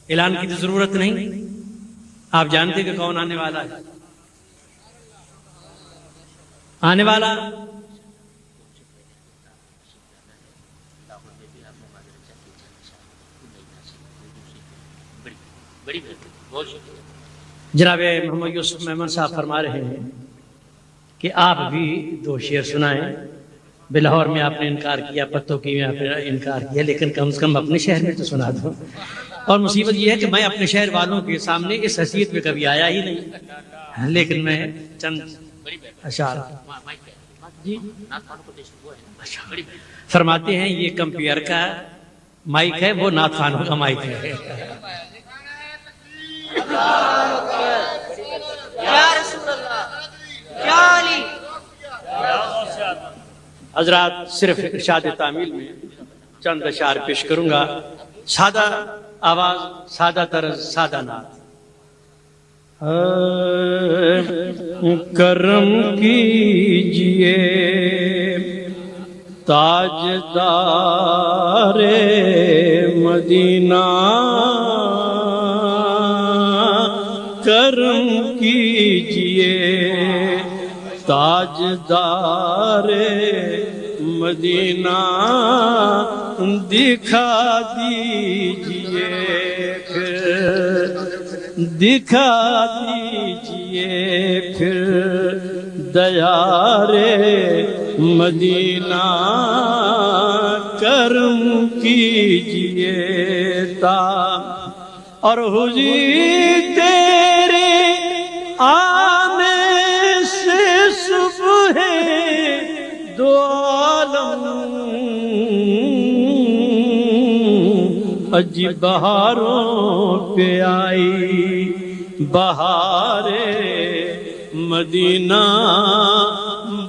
اعلان کی تو ضرورت نہیں، آپ جانتے کہ کون آنے والا ہے؟ آنے والا جناب محمد یوسف محمد صاحب فرما رہے ہیں کہ آپ بھی 2 شعر سنائیں۔ بلاہور میں آپ نے انکار کیا، پتوں کی میں آپ نے انکار کیا، لیکن کم از کم اپنے شہر میں تو سنا دو۔ اور مصیبت یہ ہے کہ میں اپنے شہر والوں کے سامنے اس حیثیت میں کبھی آیا ہی نہیں، لیکن میں چند اشعار جی فرماتے ہیں۔ یہ کمپیئر کا مائک ہے، وہ نعت خوانوں کا مائک ہے۔ حضرات صرف ارشاد تعمیل میں چند اشعار پیش کروں گا، سادہ آواز، سادہ طرز، سادہ نعت۔ کرم کیجئے تاجدار مدینہ، کرم کیجئے تاجدار مدینہ، دکھا دیجئے پھر، دکھا دیجئے پھر دیار مدینہ، کرم کیجئے تا اور حضور تیرے آنے سے صبح دو عالم اج بہاروں پہ آئی، بہار مدینہ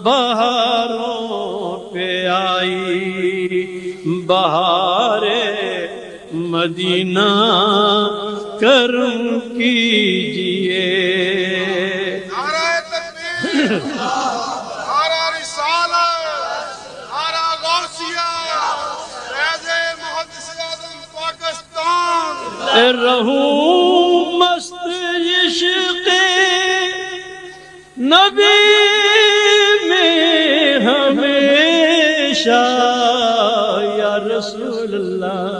بہاروں پہ آئی، بہار مدینہ، کرم کیجئے۔ نعرہ تکبیر، نعرہ رسالت، نعرہ غوثیہ، فیض محدث اعظم پاکستان۔ رہوں مست عشق نبی میں ہمیشہ یا رسول اللہ،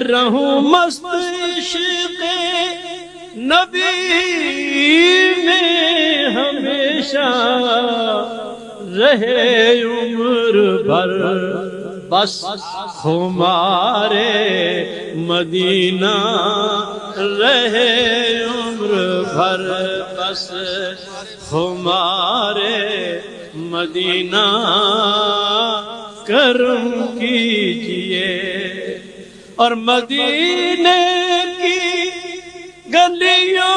رہوں مست عشق نبی میں ہمیشہ، رہے عمر بھر بس ہمارے مدینہ، رہے عمر بھر بس ہمارے مدینہ، کرم کیجئے۔ اور مدینے کی گلیوں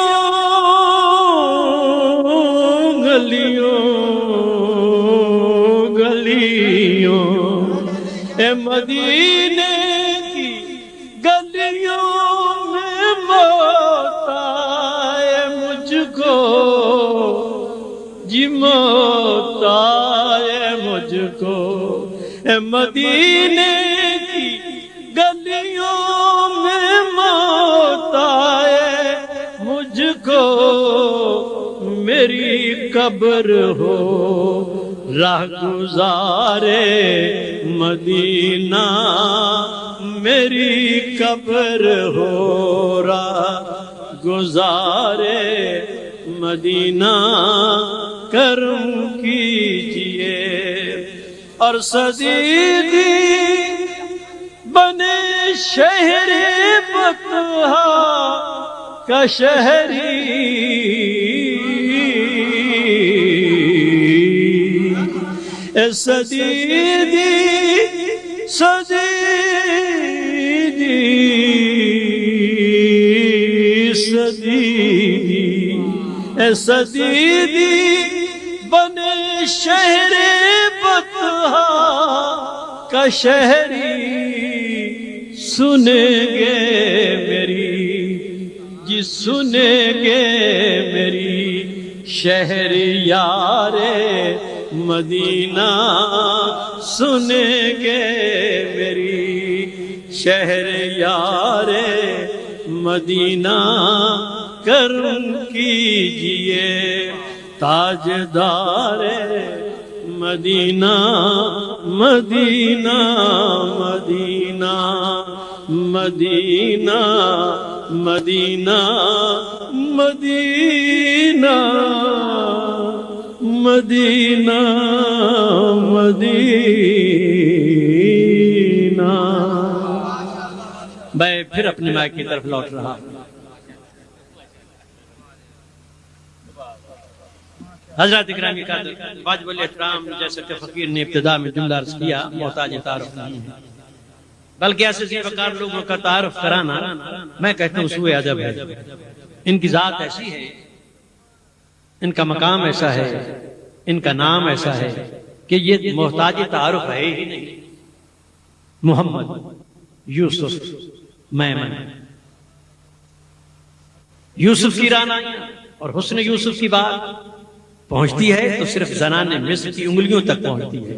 گلیوں گلیوں، اے مدینے کی گلیوں میں موت آئے مجھ کو، جی موت آئے مجھ کو، اے مدینے کی گلیوں میں موت آئے مجھ کو، میری قبر ہو راہ گزارے مدینہ، میری قبر ہو راہ گزارے مدینہ، کرم کیجئے۔ اور صدیقی بنے شہر بطحا کا شہری، اے صدیقی صدیقی صدیقی، اے صدیقی بنے شہر بطحا کا شہری، سنیں گے میری جی سنیں گے میری شہر یار مدینہ، سنیں گے میری شہر یار مدینہ کرم کیجئے تاجدار مدینہ مدینہ مدینہ مدینہ مدینہ مدینہ مدینہ مدینہ۔ میں پھر اپنے مائک کی طرف لوٹ رہا ہوں۔ حضرات گرامی قادر واجب الاحترام، جیسا کہ فقیر نے ابتدا میں جملہ عرض کیا، محتاج تعارف نہیں ہے، بلکہ ایسے ذی وقار لوگوں کا تعارف کرانا میں کہتا ہوں سوء ادب ہے۔ ان کی ذات ایسی ہے، ان کا مقام ایسا ہے، ان کا نام ایسا ہے کہ یہ محتاج تعارف ہے ہی نہیں۔ محمد یوسف میمن، یوسف کی رعنائیاں اور حسن یوسف کی بات پہنچتی ہے تو صرف زنان مصر کی انگلیوں تک پہنچتی ہے۔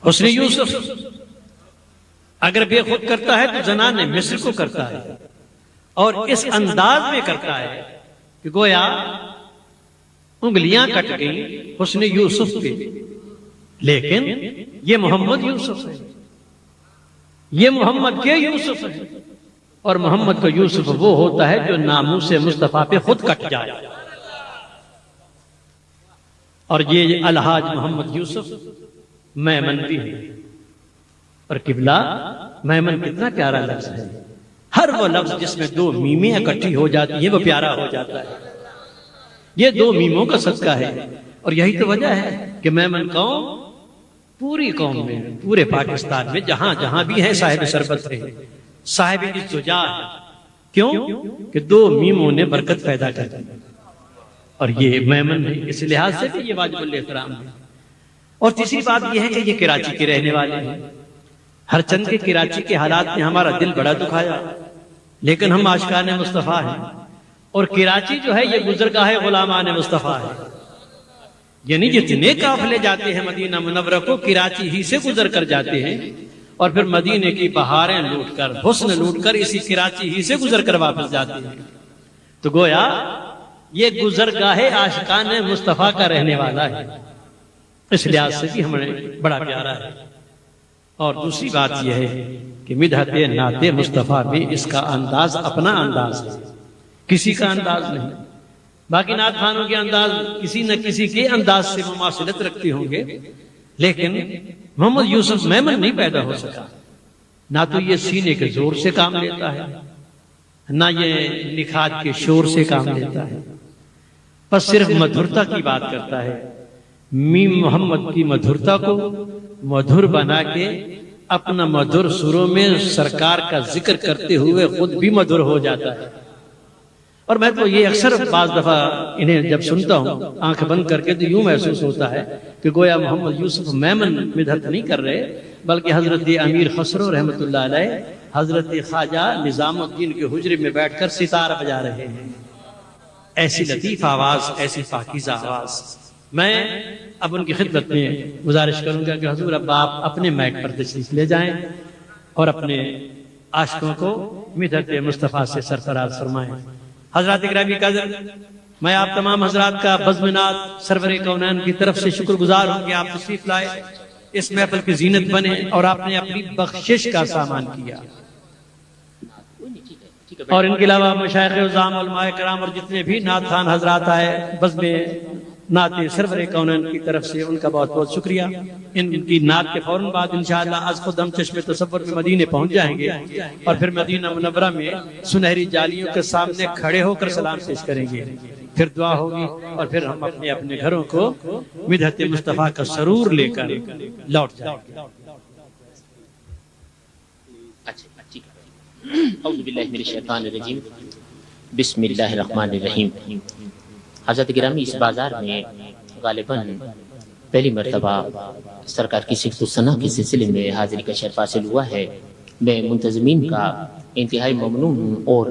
حسن یوسف اگر بے خود کرتا ہے تو زنان مصر کو کرتا ہے، اور اس انداز میں کرتا ہے کہ گویا انگلیاں کٹ گئیں حسن یوسف پہ، لیکن یہ محمد یوسف ہے، یہ محمد کے یوسف ہے، اور محمد کا یوسف وہ ہوتا ہے جو ناموس مصطفیٰ پہ خود کٹ جائے۔ اور یہ الحاج محمد یوسف میمن بھی ہے، اور قبلہ میمن کتنا پیارا لفظ ہے، ہر وہ لفظ جس میں دو میمیں اکٹھی ہو جاتی ہیں وہ پیارا ہو جاتا ہے، یہ دو میموں کا صدقہ ہے۔ اور یہی تو وجہ ہے کہ میمن قوم پوری قوم میں، پورے پاکستان میں جہاں جہاں بھی ہے صاحب سربت رہے، صاحب الزجاع ہے۔ کیوں کہ دو میموں نے برکت پیدا کر دی، اور یہ میمن ہے، اس لحاظ سے بھی یہ واجب الاحترام ہے۔ اور تیسری بات یہ ہے کہ یہ کراچی کے رہنے والے ہیں، ہر چند کے کراچی کے حالات نے ہمارا دل بڑا دکھایا، لیکن ہم عاشقان مصطفیٰ ہیں، اور کراچی جو ہے یہ گزرگاہ غلامان مصطفیٰ ہے، یعنی جتنے قافلے جاتے ہیں مدینہ منورہ کو کراچی ہی سے گزر کر جاتے ہیں، اور پھر مدینے کی بہاریں لوٹ کر، حسن لوٹ کر اسی کراچی ہی سے گزر کر واپس جاتے ہیں۔ تو گویا یہ گزرگاہ عاشقان مصطفیٰ کا رہنے والا ہے، اس لحاظ سے بھی ہمیں بڑا پیارا ہے۔ اور دوسری بات یہ ہے کہ مدحت نعت مصطفیٰ بھی اس کا انداز اپنا انداز ہے، کسی کا انداز نہیں۔ باقی نعت خوانوں کے انداز کسی نہ کسی کے انداز سے مماثلت رکھتے ہوں گے، لیکن محمد یوسف میمن نہیں پیدا ہو سکا، نہ تو یہ سینے کے زور سے کام لیتا ہے، نہ یہ نکھات کے شور سے کام لیتا ہے، بس صرف مدھرتا کی بات کرتا ہے۔ میم محمد کی مدھرتا کو مدھر بنا کے اپنا مدھر سروں میں سرکار کا ذکر کرتے ہوئے خود بھی مدھر ہو جاتا ہے۔ اور میں تو یہ اکثر بعض دفعہ انہیں جب سنتا ہوں آنکھ بند کر کے تو یوں محسوس ہوتا ہے کہ گویا محمد یوسف میمن مدحت نہیں کر رہے، بلکہ حضرت امیر خسرو رحمۃ اللہ علیہ حضرت خواجہ نظام الدین کے حجرے میں بیٹھ کر ستار بجا رہے ہیں۔ ایسی لطیف آواز، ایسی پاکیزہ آواز۔ میں اب ان کی خدمت میں گزارش کروں گا کہ حضور اب آپ اپنے مائک پر تشریف لے جائیں اور اپنے عاشقوں کو مدحت مصطفیٰ سے سرفراز فرمائیں۔ حضرات گرامی قدر، میں آپ تمام حضرات کا بزم نعت سرور کونین کی طرف سے شکر گزار ہوں کہ آپ تشریف لائے، اس محفل کی زینت بنے اور آپ نے اپنی بخشش کا سامان کیا۔ اور ان کے علاوہ مشائخ عظام علماء کرام اور جتنے بھی نعت خوان حضرات آئے بزم نعت سرور کونین کی طرف سے ان کا بہت بہت شکریہ۔ ان کی نعت کے فوراً بعد انشاءاللہ از خود ہم چشم تصور میں مدینے پہنچ جائیں گے، اور پھر مدینہ منورہ میں سنہری جالیوں کے سامنے کھڑے ہو کر سلام پیش کریں گے، پھر دعا ہوگی، اور پھر ہم اپنے اپنے گھروں کو مدحت مصطفیٰ کا سرور لے کر لوٹ جائیں گے۔ اعوذ باللہ من الشیطان الرجیم، بسم اللہ الرحمن الرحیم۔ حضرت گرامی، اس بازار میں غالباً پہلی مرتبہ سرکار کی صفت الثنا کے سلسلے میں حاضری کا شرف حاصل ہوا ہے۔ میں منتظمین کا انتہائی ممنون ہوں، اور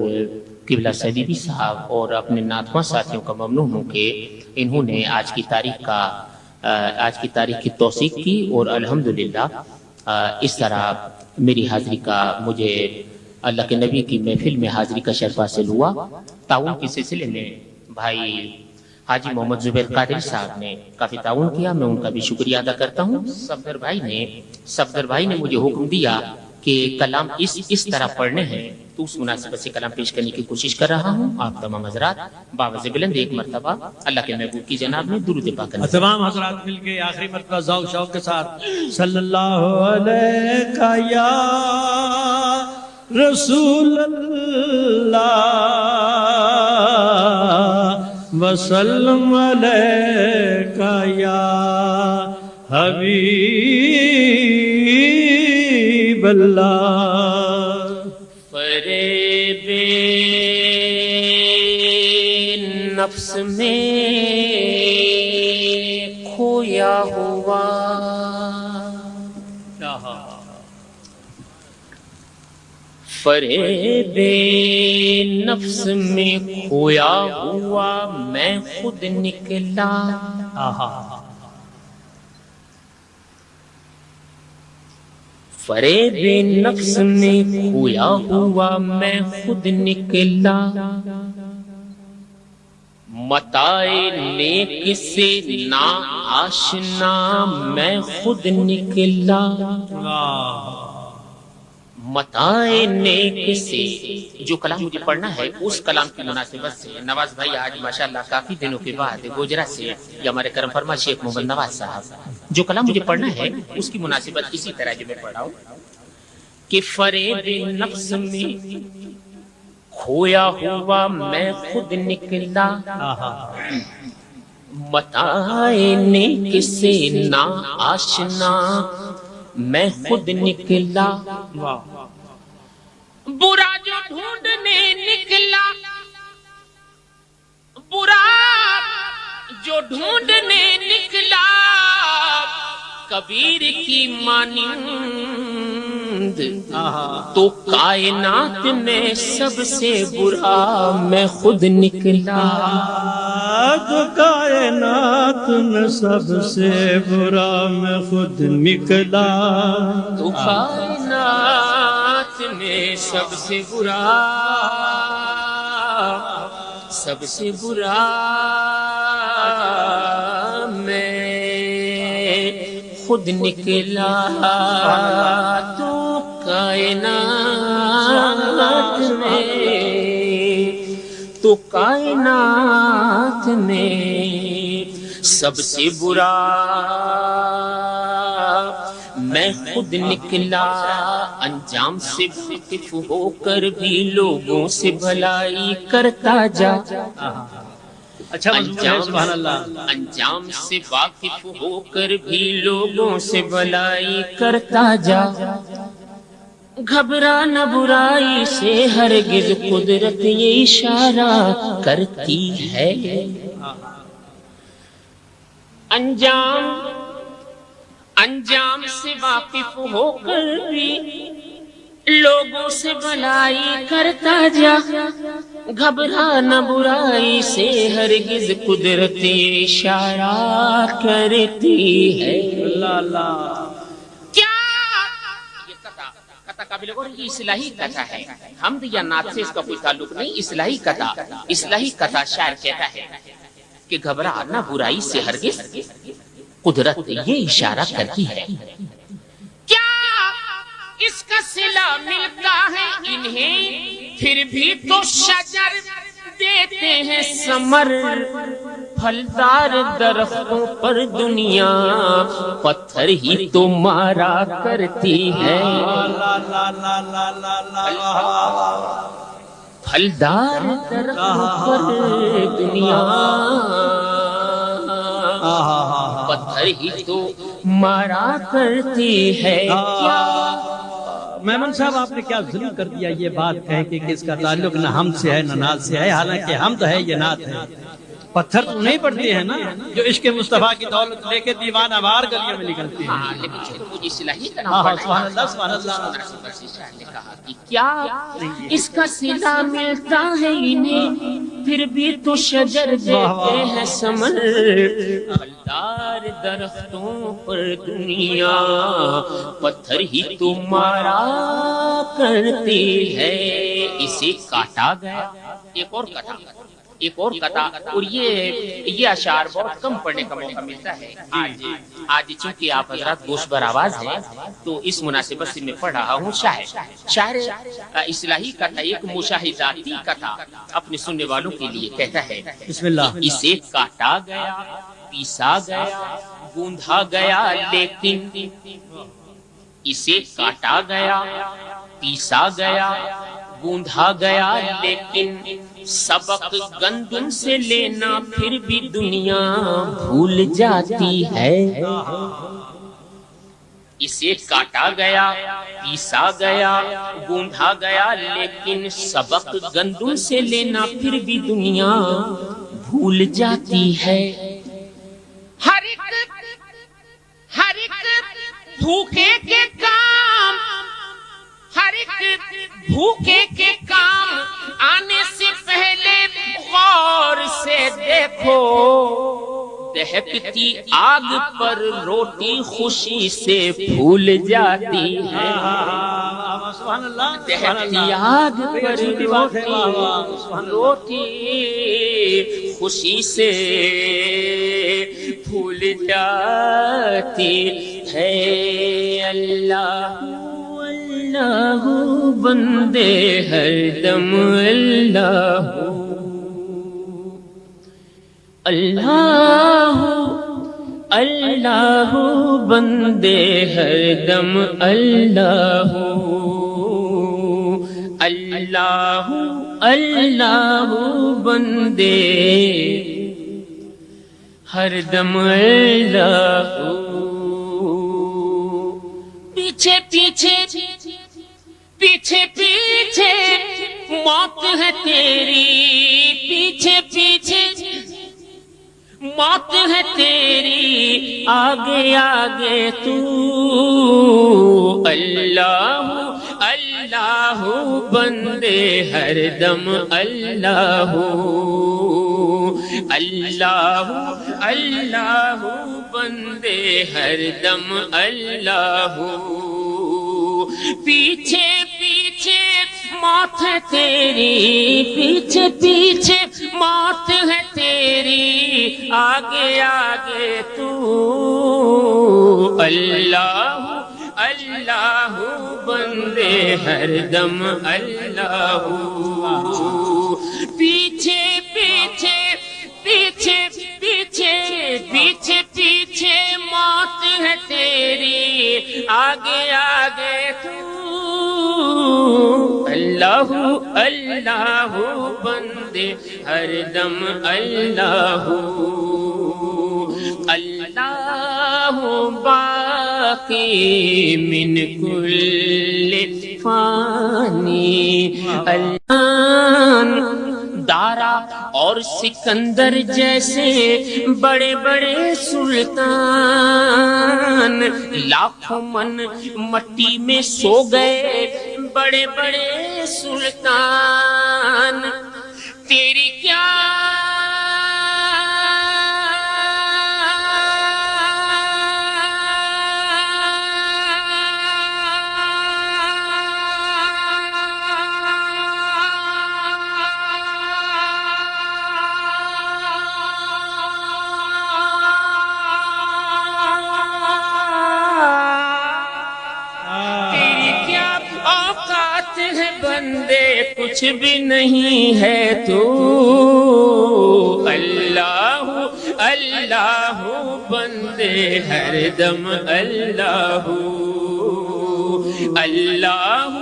قبلہ سیدی صاحب اور اپنے ناتواں ساتھیوں کا ممنون ہوں کہ انہوں نے آج کی تاریخ کی توثیق کی، اور الحمدللہ اس طرح میری حاضری کا مجھے اللہ کے نبی کی محفل میں حاضری کا شرف حاصل ہوا۔ تعاون کے سلسلے میں بھائی حاجی محمد زبیر قادری صاحب نے کافی تعاون کیا، میں ان کا بھی شکریہ ادا کرتا ہوں۔ صفدر بھائی نے مجھے حکم دیا کہ کلام اس طرح پڑھنے ہیں، تو اس مناسبت سے کلام پیش کرنے کی کوشش کر رہا ہوں۔ آپ تمام حضرات باوجہ بلند ایک مرتبہ اللہ کے محبوب کی جناب میں درود پاک کریں۔ تمام حضرات مل کے آخری مرتبہ ذوق شوق کے ساتھ صلی اللہ علیہ یا رسول اللہ وسلم علیکہ یا حبیب اللہ۔ فریب نفس میں کھویا ہوا، فریب نفس میں کھویا ہوا میں خود نکلا، فریب نفس میں کھویا ہوا میں خود نکلا، متائے نیک سے نا آشنا میں خود نکلا، متائے نیک سے۔ جو کلام مجھے پڑھنا ہے اس کلام کی مناسبت سے نواز بھائی آج ماشاءاللہ کافی دنوں کے بعد گوجرا سے، یہ ہمارے کرم فرما شیخ محمد نواز صاحب، جو کلام مجھے پڑھنا ہے اس کی مناسبت اسی طرح جو میں پڑھا ہوں کہ فریب نفس میں کھویا ہوا میں خود نکلا، متائے نیک سے نا آشنا میں خود نکلا، برا جو ڈھونڈنے نکلا، برا جو ڈھونڈنے نکلا، کبیر کی مانند تو کائنات میں سب سے برا میں خود نکلا، تو کائنات میں سب سے برا میں خود نکلا، تو کائنات میں سب سے برا میں خود نکلا، تو کائنات میں سب سے برا میں خود نکلا، انجام سے واقف ہو کر بھی لوگوں سے بھلائی کرتا جا، اچھا سبحان اللہ، انجام سے واقف ہو کر بھی لوگوں سے بھلائی کرتا جا، گھبرا نہ برائی سے ہرگز قدرت یہ اشارہ کرتی ہے، انجام سے واقف ہو کر بھی لوگوں سے بھلائی کرتا جا، گھبرا نہ برائی سے ہرگز قدرت یہ اشارہ کرتی ہے۔ کیا یہ قطع قابل غور یہ اصلاحی قطع ہے، حمد یا نعت سے اس کا کوئی تعلق نہیں، اصلاحی قطع شاعر کہتا ہے کہ گھبرا نہ برائی سے ہرگز قدرت یہ اشارہ کرتی ہے، کیا اس کا صلہ ملتا ہے انہیں، پھر بھی تو شجر دیتے ہیں ثمر، پھلدار درختوں پر دنیا پتھر ہی تو مارا کرتی ہے، پھلدار درختوں پر دنیا پتھر ہی تو مارا کرتی ہے۔ میمن صاحب آپ نے کیا ظلم کر دیا یہ بات کہہ کہ اس کا تعلق نہ ہم سے ہے نہ نعت سے ہے، حالانکہ ہم تو ہے یہ نعت ہے۔ پتھر تو نہیں پڑتے ہیں نا جو عشق مصطفیٰ کی دولت لے کے دیوانہ وار گلیوں میں نکلتے ہیں. ہاں لیکن چونکہ مجھے اصلاحی کا نام پڑھنا سبحان اللہ سبحان اللہ. شاعر نے کہا کہ کیا اس کا صلہ ملتا ہے انہیں پھر بھی تو شجر دیتے ہیں ثمر پھلدار درختوں پر دنیا پتھر ہی تو مارا کرتی ہے. اسے کاٹا گیا ایک اور کتا اور یہ اشعار بہت کم پڑھنے کا موقع ملتا ہے. آج چونکہ آپ حضرات گوش بر آواز ہیں تو اس مناسبت سے میں پڑھ رہا ہوں. شاعر اصلاحی کا تھا، ایک مشاہداتی کا تھا، اپنے سننے والوں کے لیے کہتا ہے بسم اللہ. اسے کاٹا گیا پیسا گیا گوندھا گیا لیکن اسے کاٹا گیا پیسا گیا گوندھا گیا لیکن سبق گندم سے لینا پھر بھی دنیا بھول جاتی ہے. اسے کاٹا گیا پیسا گیا گوندھا گیا لیکن سبق گندم سے لینا پھر بھی دنیا بھول جاتی ہے. ہر ایک بھوکے کے کام ہر ایک بھوکے کے کام آنے سے پہلے غور سے دیکھو دہکتی آگ پر روٹی خوشی سے پھول جاتی ہے. دہکتی آگ پر روٹی خوشی سے پھول جاتی ہے. اللہ اللہ بندے ہر دم اللہ اللہ اللہ بندے ہر دم اللہ اللہ اللہ بندے ہر دم اللہ. پیچھے پیچھے پیچھے موت ہے تیری پیچھے موت ہے تیری آگے آگے تو اللہ اللہ بندے ہر دم اللہ اللہ اللہ بندے ہر دم اللہ. پیچھے موت ہے تیری پیچھے موت ہے تیری آگے آگے تو اللہ اللہ بندے ہر دم اللہ. پیچھے موت ہے تیری آگے آگے تو اللہ اللہ بندے ہر دم اللہ اللہ باقی من کل فانی اللہ. دارا اور سکندر جیسے بڑے بڑے سلطان لاکھوں من مٹی میں سو گئے بڑے بڑے سلطان. تیری کیا بندے کچھ بھی نہیں ہے تو اللہ اللہ بندے ہر دم اللہ اللہ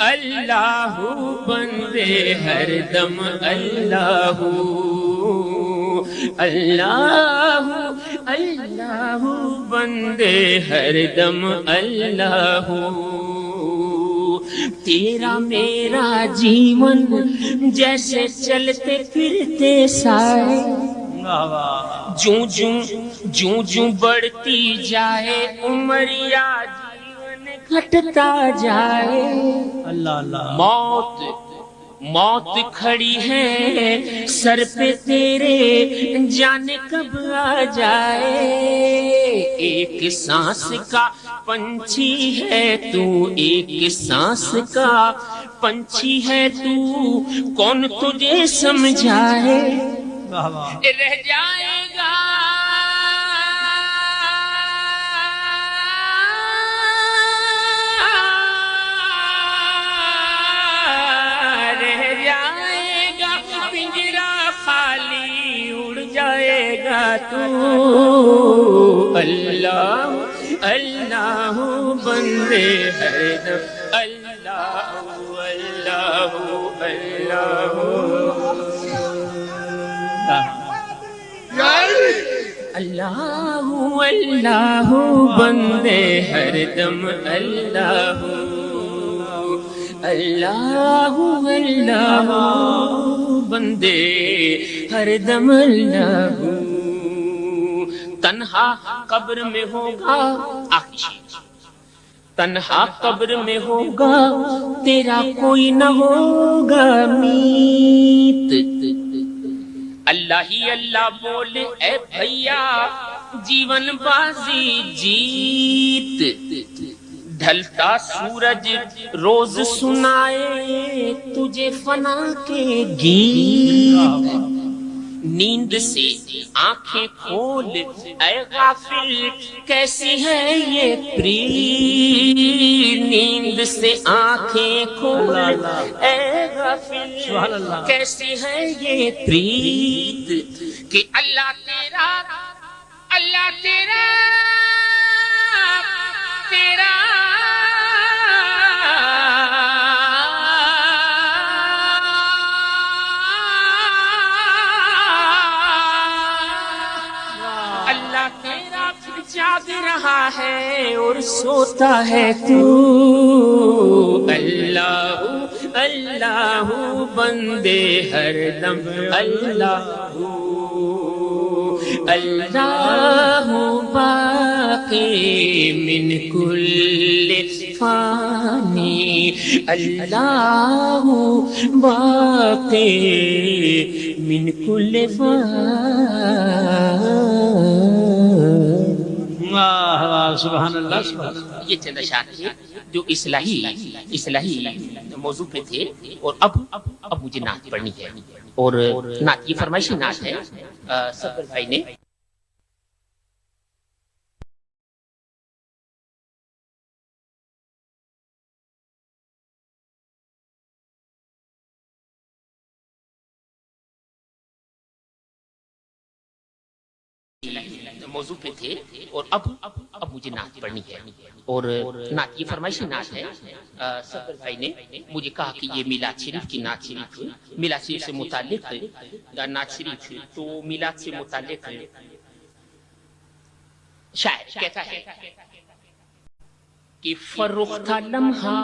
اللہ بندے ہر دم اللہ اللہ اللہ بندے ہر دم اللہ. تیرا میرا جیون جیسے چلتے پھرتے سائے جوں جوں بڑھتی جائے عمر یا جیون گھٹتا جائے اللہ اللہ موت کھڑی ہے سر پہ تیرے جانے کب آ جائے ایک سانس کا پنچھی ہے تو ایک سانس کا پنچھی ہے تو کون تجھے سمجھائے رہ جائے گا پنجرا خالی اڑ جائے گا تو اللہ اللہ بندے ہر دم اللہ اللہ اللہ اللہ اللہ بندے ہر دم اللہ اللہ اللہ بندے ہر دم اللہ تنہا قبر میں ہوگا تنہا قبر میں ہوگا تیرا کوئی نہ ہوگا میت اللہ ہی اللہ بولے اے بھیا جیون بازی جیت ڈھلتا سورج روز سنائے تجھے فنا کے گیت نیند سے آنکھیں کھول اے غافل کیسی ہے یہ پرید نیند سے آنکھیں کھول اے غافل کیسی ہے یہ پرید کہ اللہ تیرا جاگ رہا ہے اور سوتا ہے تو اللہ اللہ بندے ہر دم اللہ اللہ باقی من کل فانی اللہ باقی من کل فانی سبحان اللہ یہ چند اشعار تھے جو اصلاحی موضوع پہ تھے اور اب مجھے نعت پڑھنی ہے اور نعت یہ فرمائشی نعت ہے صفر بھائی نے موضوع پہ تھے اور اب مجھے نعت پڑھنی ہے اور نعت یہ فرمائشی نعت ہے صفر بھائی نے مجھے کہا کہ یہ میلاد شریف کی نعت شریف میلاد شریف سے متعلق نعت شریف تو میلاد سے متعلق شاعر کہتا ہے کہ فرخ تھا لمحہ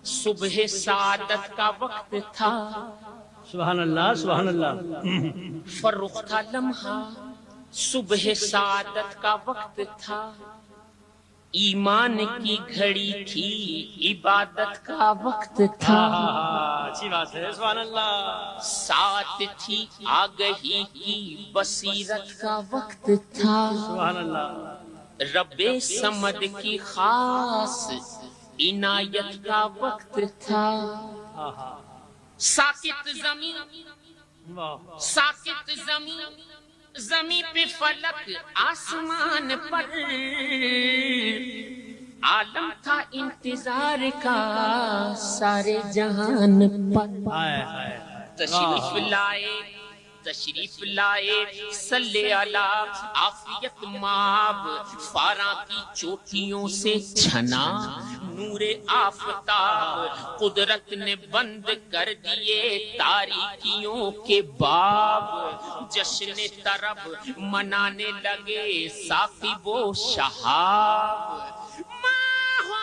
صبح سعادت کا وقت تھا سبحان اللہ سبحان اللہ فرخ تھا لمحہ صبح سعادت کا وقت تھا ایمان کی گھڑی تھی عبادت کا وقت تھا اچھی بات ہے سبحان اللہ ساتھ تھی آگہی کی بصیرت کا وقت تھا سبحان اللہ رب سمد کی خاص عنایت کا وقت تھا ساکت زمین پہ فلک آسمان پر عالم تھا انتظار کا سارے جہان پر تشریف لائے صلی علی عافیت ماب فاراں کی چوٹیوں سے چھنا نور آفتاب قدرت نے بند کر دیے تاریکیوں کے باب جشن طرب منانے لگے ثاقب و شہاب ماحول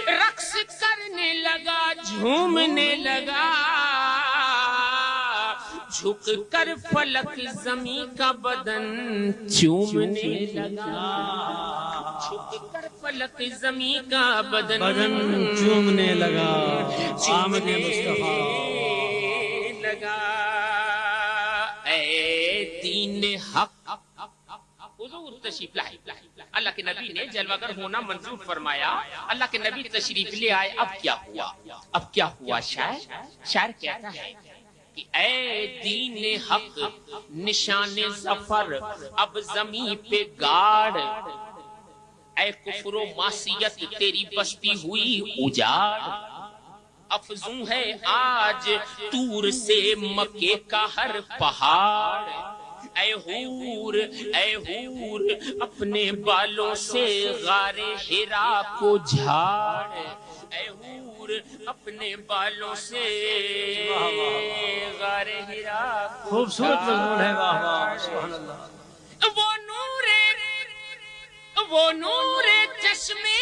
رقص جھومنے لگا جھک کر فلک زمین کا بدن چومنے لگا جھک کر فلک زمین کا بدن چومنے لگا آمد چومنے مصطفیٰ لگا اے دین حق حضور تشریف لائے اللہ کے نبی نے جلوہ گر ہونا منظور فرمایا اللہ کے نبی تشریف لے آئے اب کیا ہوا شاعر کہتا ہے کہ اے دین حق نشان ظفر اب زمین پہ گاڑ اے کفر و معصیت تیری بستی ہوئی اجاڑ افزوں ہے آج طور سے مکے کا ہر پہاڑ اے حور اپنے بالوں سے غار حرا کو جھاڑ اے حور اپنے بالوں سے غار حرا کو خوبصورت مضمون ہے واہ واہ سبحان اللہ وہ نور چشمے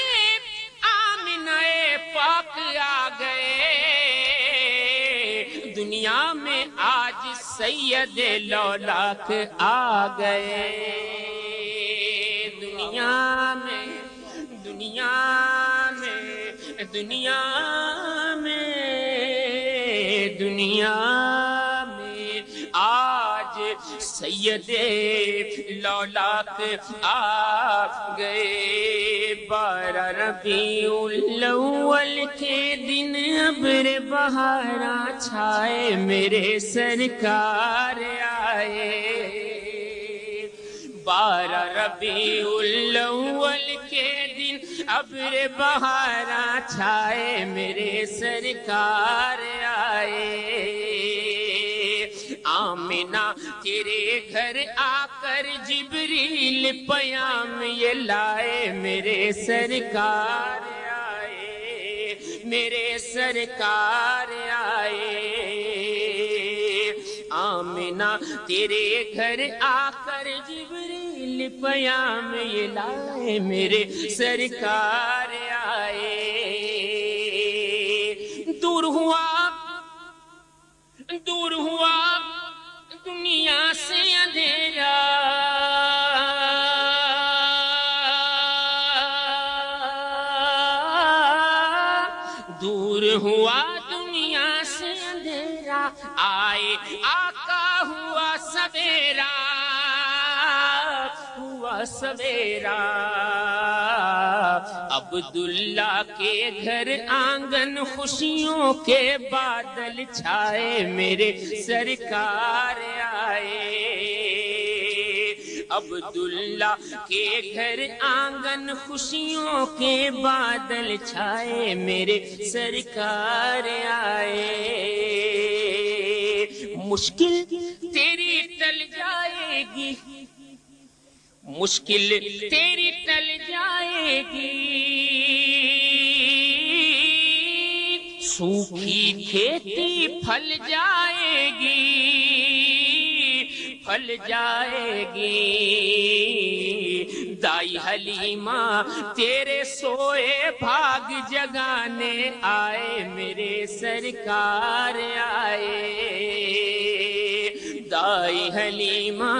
آمنہ پاک آ گئے دنیا میں آج سید لولاک آ گئے دنیا میں آج سید لولاک آ گئے 12 ربیع الاول کے دن ابر بہاراں چھائے میرے سرکار آئے 12 ربیع الاول کے دن ابر بہاراں چھائے میرے سرکار آئے آمنہ تیرے گھر آ کر جبریل پیام یہ لائے میرے سرکار آئے میرے سرکار آئے آمنہ تیرے گھر آ کر جبریل پیام یہ لائے میرے سرکار آئے دور ہوا دنیا سے اندھیرا دور ہوا دنیا سے اندھیرا آئے آقا ہوا سویرا عبداللہ کے گھر آنگن خوشیوں کے بادل چھائے میرے سرکار آئے عبداللہ کے گھر آنگن خوشیوں کے بادل چھائے میرے سرکار آئے مشکل تیری ٹل جائے گی مشکل تیری ٹل جائے گی سوکھی کھیتی پھل جائے گی دائی حلیمہ تیرے سوئے بھاگ جگانے آئے میرے سرکار آئے دائی حلیمہ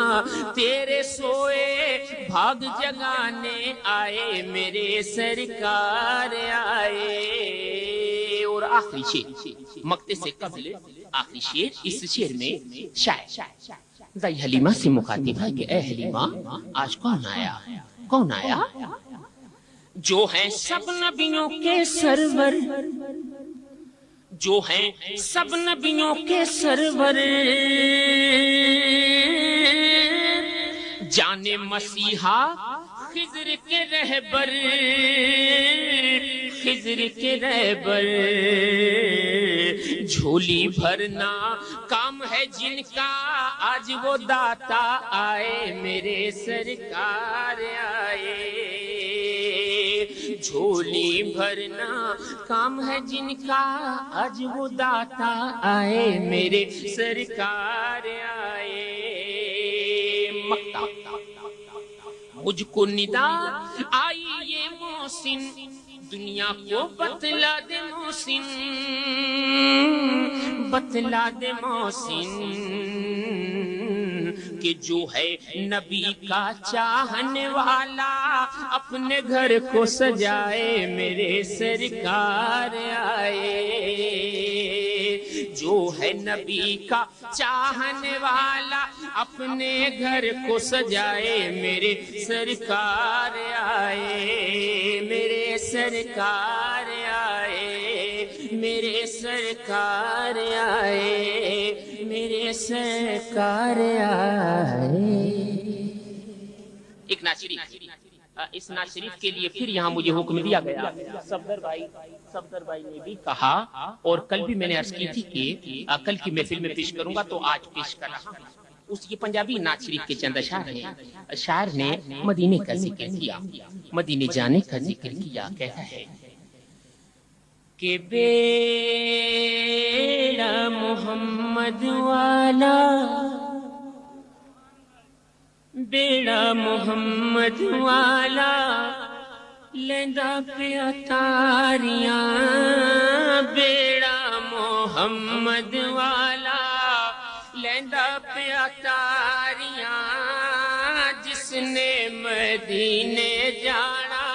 تیرے سوئے بھاگ جگانے آئے میرے سرکار آئے اور آخری شعر مقطع سے قبل آخری شعر اس شعر میں شاعر دائی حلیمہ سے مخاطب ہے کہ اے حلیمہ آج کون آیا جو ہیں سب نبیوں کے سرور جو ہیں سب نبیوں کے سرور جانے مسیحا خضر کے رہبر جھولی بھرنا کام ہے جن کا آج وہ داتا آئے میرے سرکار آئے جھولی بھرنا کام ہے جن کا آج وہ داتا آئے میرے سرکار آئے مجھ کو ندا آئی یہ محسن دنیا کو بتلا دے محسن بتلا دے محسن کہ جو ہے نبی کا چاہنے والا اپنے گھر کو سجائے میرے سرکار آئے. جو ہے نبی کا چاہنے والا اپنے گھر کو سجائے میرے سرکار آئے. میرے سرکار آئے. میرے سرکار آئے. میرے سرکار آئے. ایک نعت شریف. اس نعت شریف کے لیے پھر یہاں مجھے حکم دیا گیا. صفدر بھائی نے بھی کہا اور کل بھی میں نے عرض کی تھی کہ کل کی محفل میں پیش کروں گا تو آج پیش کر رہا ہوں. اس یہ پنجابی نعت شریف کے چند اشعار ہیں. شاعر نے مدینے کا ذکر کیا, مدینے جانے کا ذکر کیا. کہتا ہے کہ بیڑا محمد والا, بیڑا محمد والا لیندا پیا تاریاں. بیڑا محمد والا لیندا پیا تاریاں. جس نے مدینے جانا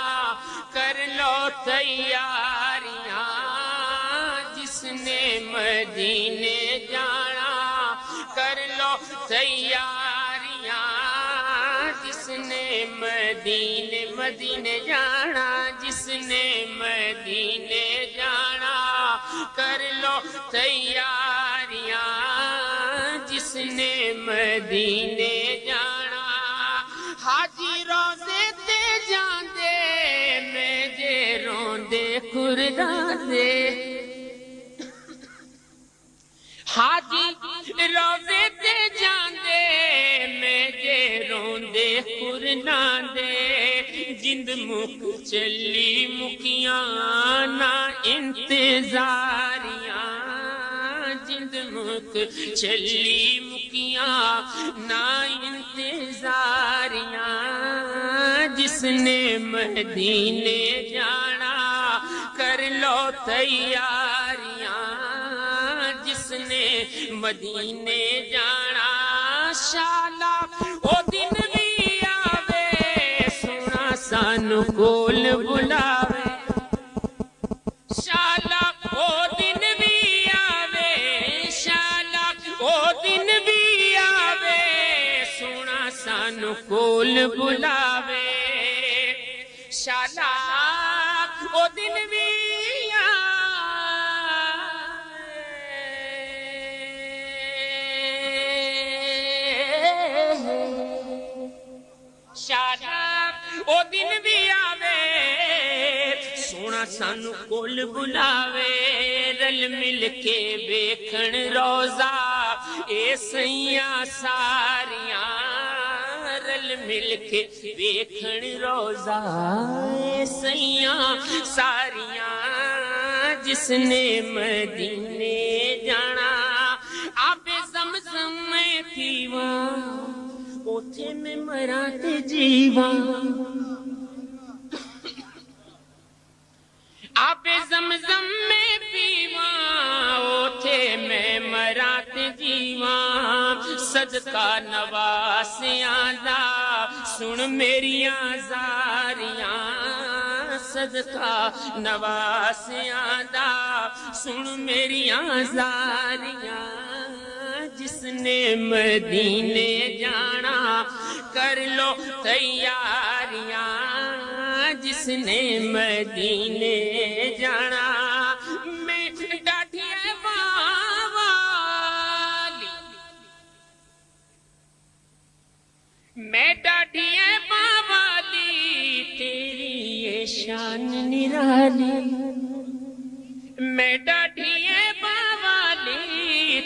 کر لو تیاریاں. جس نے مدینے جانا کر لو تیاریاں. جس نے مدینے جانا, جس نے مدینے جانا کر لو تیاریاں. جس نے مدینے جانا حاجی روزے تے جاندے میں جے روندے کرداندے. حاجی روزے تے جاندے میں جے روندے کرداندے. جند مک چلی مکیاں نہ انتظاریاں. جند مک چلی مکیاں نہ انتظاریاں. جس نے مدینے جانا کر لو تیاریاں. جس نے مدینے جانا شالا او دن بھی آوے سونا سانو کول بلاوے. شالا او دن بھی آوے, شالا او دن بھی آوے سونا سانو کول بلاوے. شالا او دن بھی او دن بھی آوے سونا سانو کول بلاوے. رل مل کے ویکھن روزہ اے سیاں ساریاں. رل مل کے ویکھن روزہ اے سیاں ساریاں. جس نے مدینے جانا آب زمزم میں پیواں اوتھے میں مراں تے جیواں. آب زمزم میں پیواں اوتھے میں مراں تے جیواں. صدقہ نواسیاں دا سن میریاں زاریاں. صدقہ نواسیاں دا سن میریاں زاریاں. جس نے مدینے جانا کر لو تیاریاں. جس نے مدینے جانا میں ڈاڈھی والی, میں ڈاڈھی والی تیری یہ شان نرالی. میں ڈاڈھی والی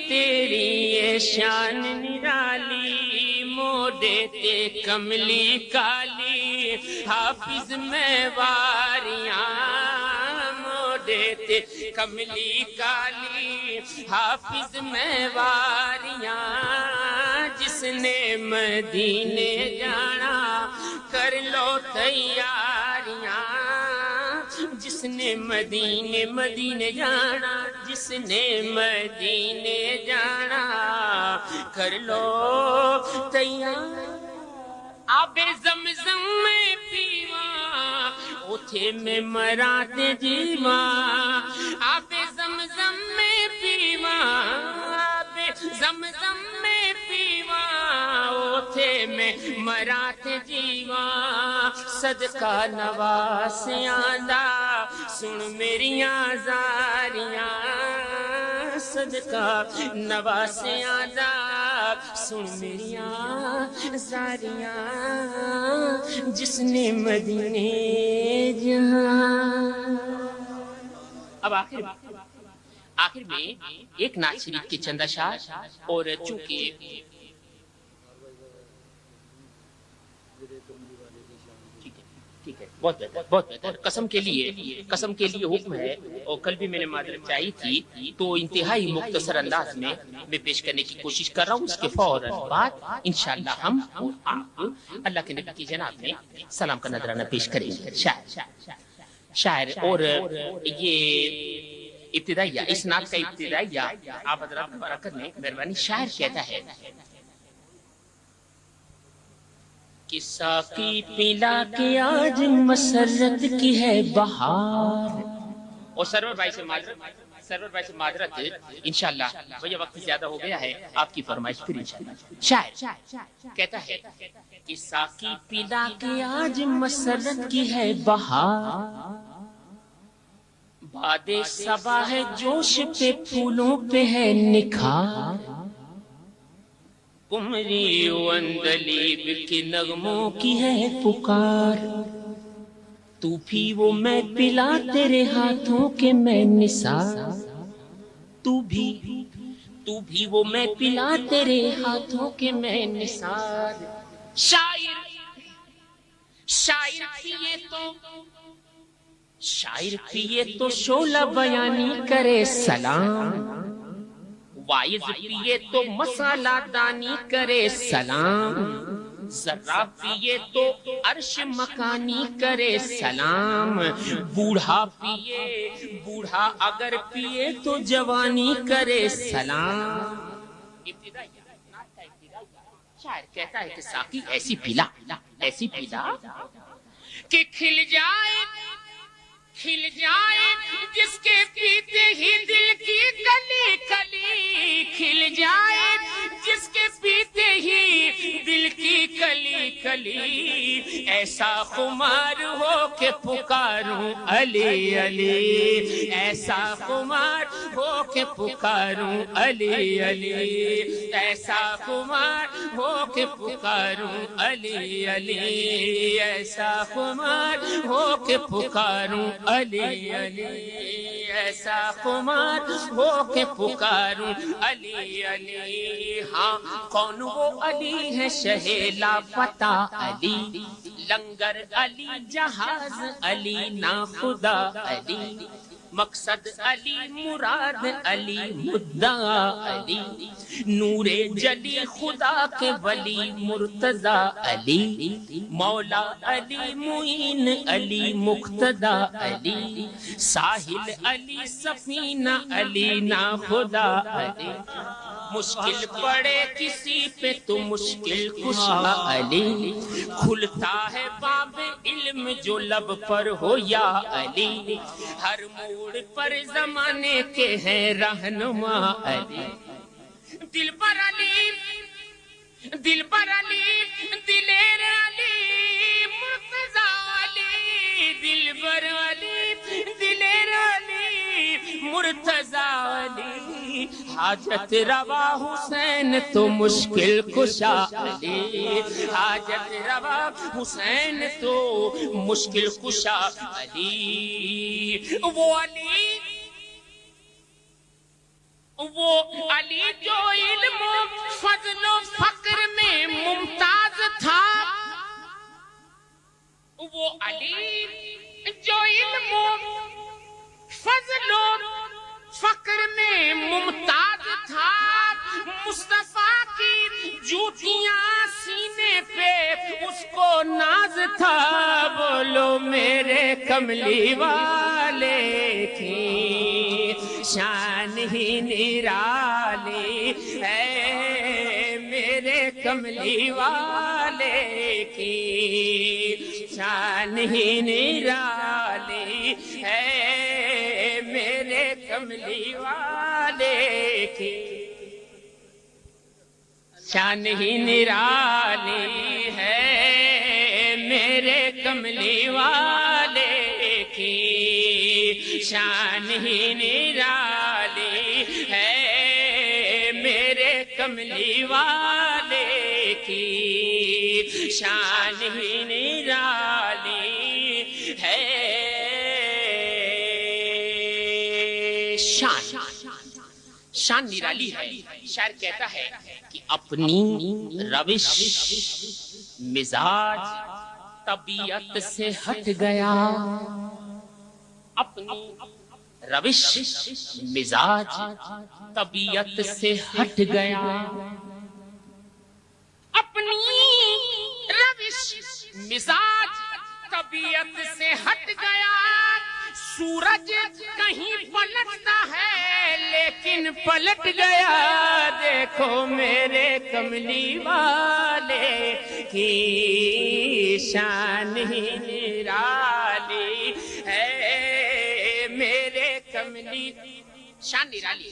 تیری یہ شان نرالی. موڈے تے کملی کالی حافظ میں واریاں. موڈے تے کملی کالی حافظ میں واریاں. جس نے مدینے جانا کر لو تیاریاں. جس نے مدینے مدینے جانا، جس نے مدینے جانا، کر لو تیار آب زمزم میں پیواں، اوتھے میں مراتے جیواں، آب زمزم میں پیواں، آب زمزم میں پیواں، اوتھے میں مراتے جیواں، صدقہ نواسیاں دا سن میریاں زاریاں، صدقہ نواسیاں دا سن میریاں زاریاں، جس نے مدینے جہاں۔ اب آخر میں ایک نعت شریف کے چند اشعار، اور چونکہ ٹھیک ہے بہت بہتر قسم کے لیے حکم ہے، اور کل بھی میں نے معذرت چاہی تھی، تو انتہائی مختصر انداز میں پیش کرنے کی کوشش کر رہا ہوں۔ اس کے فوراً بعد انشاءاللہ ہم اور آپ اللہ کے نبی کی جناب میں سلام کا نذرانہ پیش کریں گے۔ شاعر اور یہ ابتدائیہ، اس نعت کا ابتدائیہ آپ حضرات دوبارہ کرنے مہربانی۔ شاعر کہتا ہے کہ ساقی پلا کے آج مسرت کی ہے بہار، اور سرور بھائی سے معذرت انشاءاللہ بھیا وقت زیادہ ہو گیا ہے، آپ کی فرمائش پھر انشاءاللہ۔ شاعر کہتا ہے کہ ساقی پلا کے آج مسرت کی ہے بہار، باد صبا ہے جوش پہ پھولوں پہ ہے نکھار، کمری و اندلیب کے نغموں کی ہے پکار، تو بھی وہ میں پلا تیرے ہاتھوں کے میں نثار، تو بھی وہ میں پلا تیرے ہاتھوں کے میں نثار، شاعر پیے تو شعلہ بیانی کرے سلام، وائز پیے تو مسالہ دانی کرے سلام، ذرہ پیے تو عرش مکانی کرے سلام، بوڑھا اگر پیے تو جوانی کرے سلام۔ شاعر کہتا ہے کہ ساقی ایسی پلا کہ کھل جائے جس کے پیتے ہی دل کی کلی کلی، کھل جائے جس کے پیتے ہی دل کی کلی کلی، ایسا خمار ہو کہ پکاروں علی علی، ایسا خمار ہو کہ پکاروں علی علی، ایسا خمار ہو کہ پکاروں علی علی، ایسا خمار ہو کہ پکاروں علی علی، ایسا خمار ہو کہ پکاروں علی علی۔ ہاں کون وہ علی ہے شہلا پتا علی، لنگر علی جہاز علی ناخدا علی، مقصد علی مراد علی مدعا علی، نور جلی خدا کے ولی مرتضی علی، مولا علی معین علی مقتدا علی، ساحل علی سفینہ علی ناخدا علی، مشکل پڑے کسی پہ تو مشکل کشا علی، کھلتا ہے باب علم جو لب پر ہو یا علی، ہر موڑ پر زمانے کے ہیں رہنما علی، دل پر علی دلیر علی مرتضی علی، دلبر علی دلیر علی مرتضی علی، حاجت روا حسین تو مشکل کشا علی، حاجت روا حسین تو مشکل کشا علی، وہ علی جو علم و فضل و فقر میں ممتاز تھا، وہ علی جو علم و فضل و فقر میں ممتاز تھا، مصطفیٰ کی جوتیاں سینے پہ اس کو ناز تھا، بولو میرے کملی والے کی شان ہی نرالی ہے، میرے کملی والے کی شان ہی نرالی ہے، میرے کملی والے کی شان ہی نرالی ہے، میرے کملی والے کی شان ہی نرالی ہے، میرے کملی والے کی شان ہی نرالی ہے۔ شان نرالی ہے۔ شاعر کہتا ہے کہ اپنی روش مزاج طبیعت سے ہٹ گیا، اپنی روش مزاج طبیعت سے ہٹ گیا، اپنی روش مزاج طبیعت سے ہٹ گیا، سورج کہیں پلٹتا ہے لیکن پلٹ گیا، دیکھو میرے کملی والے کی شان ہی نرالی ہے، میرے کملی شان نرالی۔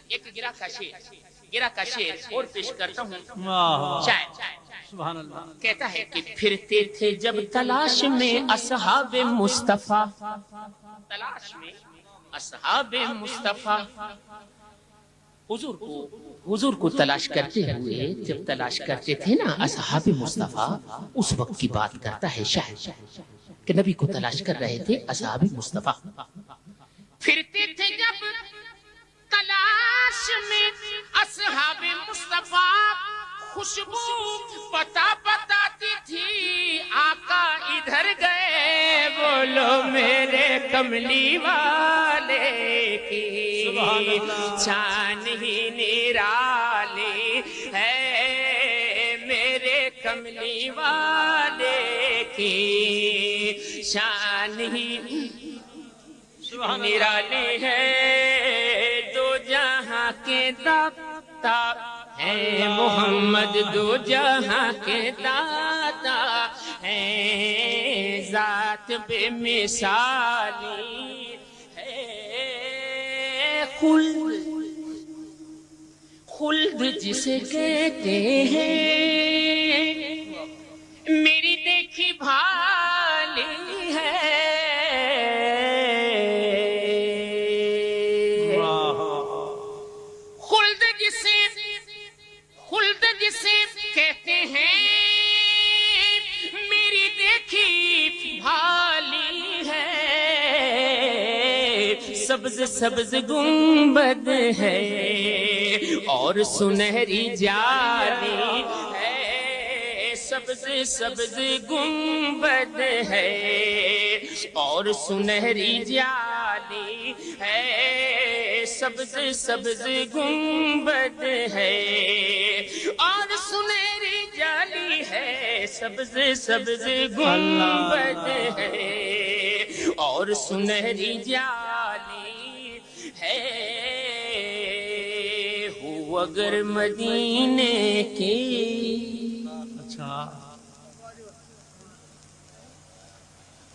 ایک گرا کا شعر اور پیش کرتا ہوں۔ شاعر سبحان اللہ کہتا ہے کہ پھرتے تھے جب تلاش میں اصحاب مصطفیٰ، تلاش میں اصحاب مصطفیٰ، حضور کو تلاش کرتے ہوئے جب تلاش کرتے تھے نا اصحاب مصطفیٰ، اس وقت کی بات کرتا ہے شاعر کہ نبی کو تلاش کر رہے تھے اصحاب مصطفیٰ، پھرتے تھے جب تلاش میں اصحاب مصطفیٰ، خوشبو پتا بتاتی تھی آقا ادھر گئے، بولو میرے کملی والے کی شان ہی نرالی ہے، میرے کملی والے کی شان ہی نرالی ہے، دو جہاں کے داتا ہے محمد، دو جہاں کے داتا ہے، ذات بے مثالی ہے، خلد جسے کہتے ہیں، میری دیکھی بھالی ہے، جسے کہتے ہیں میری دیکھی بھالی ہے، سبز سبز گنبد ہے اور سنہری جالی ہے، سبز سبز گنبد ہے اور سنہری جالی ہے، سبز سبز گنبد ہے اور سنہری جالی ہے، سبز سبز گنبد ہے اور سنہری جالی ہے، ہو اگر مدینے کی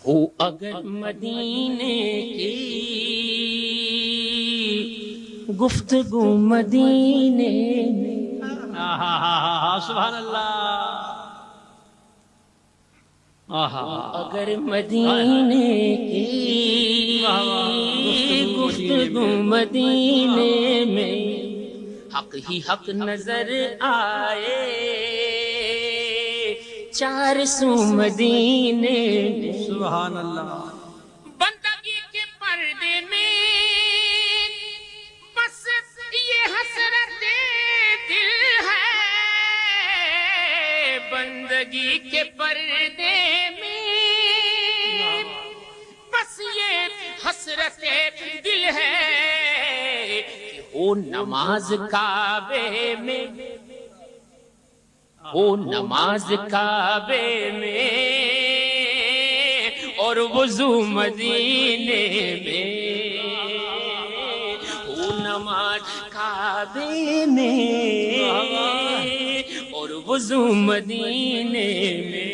ہو اگر مدینے کی گفتگو مدینے میں، سبحان اللہ، اگر مدینے کی گفتگو مدینے میں، حق ہی حق نظر آئے چار سو مدینے میں، سبحان اللہ، بندگی کے پردے میں بس یہ حسرت دل ہے، بندگی کے پردے میں بس یہ حسرت دل ہے، کہ ہو نماز کعبے میں، ہو نماز کعبے میں اور وضو مدینے میں ہو نماز کعبے میں اور وضو مدینے میں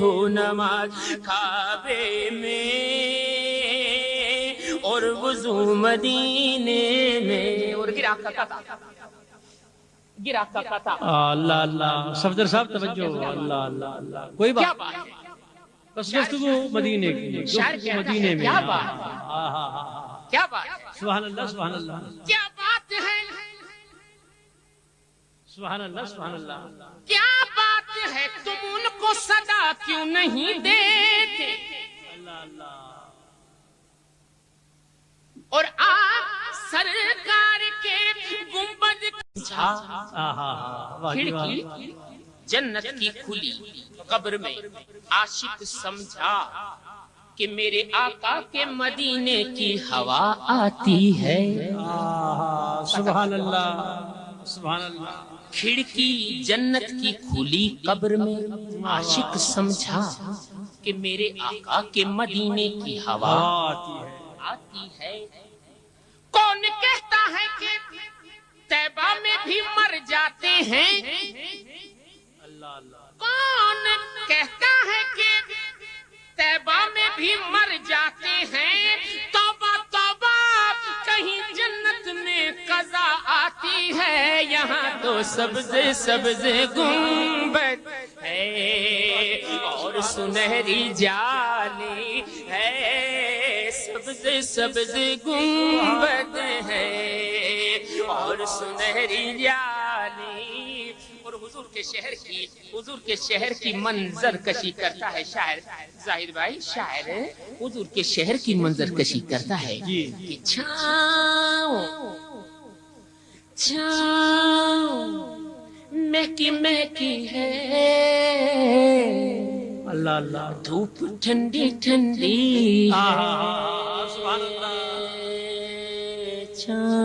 ہو نماز کعبے میں اور وضو مدینے میں اور گرا کا قطع اللہ اللہ صفدر صاحب توجہ اللہ اللہ اللہ کوئی کیا بات بات ہے بس گفتگو مدینے کی شاعر گفتگو کہتا مدینے ہے میں کیا بات کیا بات سبحان اللہ سبحان اللہ کیا بات ہے سبحان اللہ سبحان اللہ کیا بات ہے تم ان کو صدا کیوں نہیں دیتے اللہ اللہ اور آپ سرکار کے گنبد کھڑکی جنت کی کھلی قبر میں عاشق سمجھا کہ میرے آقا کے مدینے کی ہوا آتی ہے سبحان اللہ سبحان اللہ کھڑکی جنت کی کھلی قبر میں عاشق سمجھا کہ میرے آقا کے مدینے کی ہوا آتی ہے کون کہتا ہے کہ طیبہ میں بھی مر جاتے ہیں کون کہتا ہے کہ طیبہ میں بھی مر جاتے ہیں توبہ توبہ کہیں جنت میں قضا آتی ہے یہاں تو سبز سبز گنبد ہے اور سنہری جالی ہے سبز سبز گنبد ہے اور سنہری جالی اور حضور کے شہر کی منظر کشی کرتا ہے شاعر زاہد بھائی شاعر حضور کے شہر کی منظر کشی کرتا ہے کہ چھاؤں چھاؤں مہکی مہکی ہے اللہ اللہ دھوپ ٹھنڈی ٹھنڈی سبحان اللہ سبحان اللہ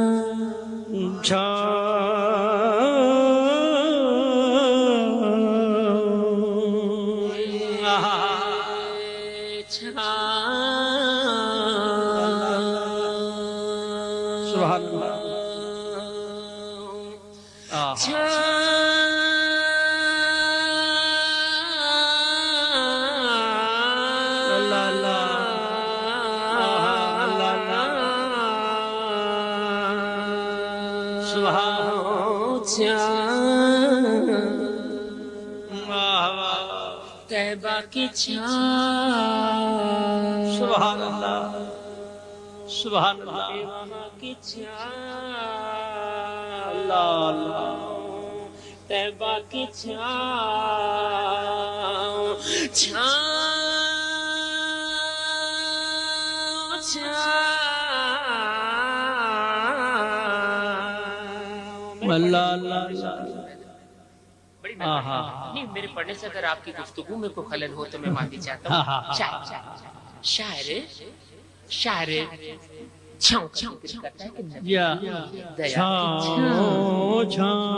طیبہ کی چھاؤں سبحان اللہ سبحان اللہ کی اللہ اللہ طیبہ کی چھاؤں چھاؤں چھاؤں اللہ اللہ بڑی نہیں میرے پڑھنے سے اگر آپ کی گفتگو میں کوئی خلل ہو تو میں معافی چاہتا ہوں شاعر چھاؤں چھاؤں کرتا ہے کہ چھاؤں چھاؤں